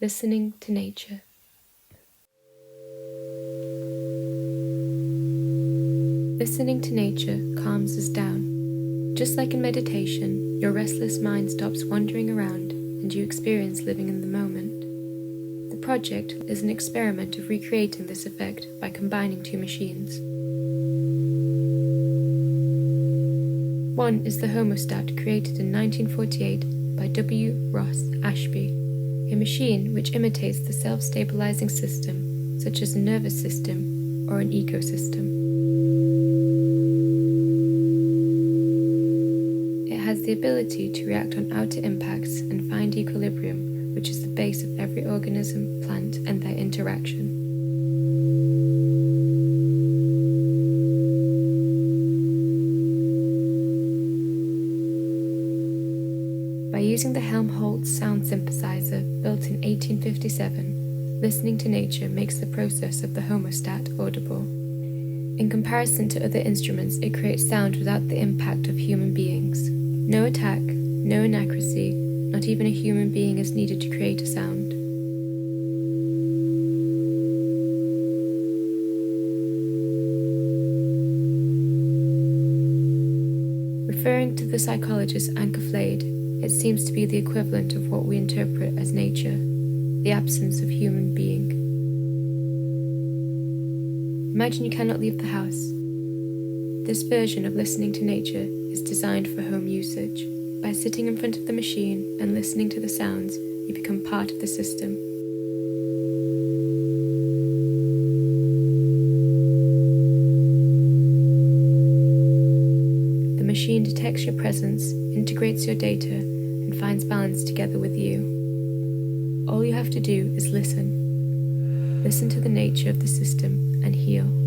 Listening to nature. Listening to nature calms us down. Just like in meditation, your restless mind stops wandering around and you experience living in the moment. The project is an experiment of recreating this effect by combining two machines. One is the Homeostat, created in 1948 by W. Ross Ashby, a machine which imitates the self-stabilizing system, such as a nervous system or an ecosystem. It has the ability to react on outer impacts and find equilibrium, which is the base of every organism, plant, and their interaction. By using the Helmholtz sound synthesizer built in 1857, listening to nature makes the process of the Homeostat audible. In comparison to other instruments, it creates sound without the impact of human beings. No attack, no inaccuracy, not even a human being is needed to create a sound. Referring to the psychologist Anka Flade, it seems to be the equivalent of what we interpret as nature, the absence of human being. Imagine you cannot leave the house. This version of listening to nature is designed for home usage. By sitting in front of the machine and listening to the sounds, you become part of the system. The machine detects your presence, integrates your data, and finds balance together with you. All you have to do is listen. Listen to the nature of the system and heal.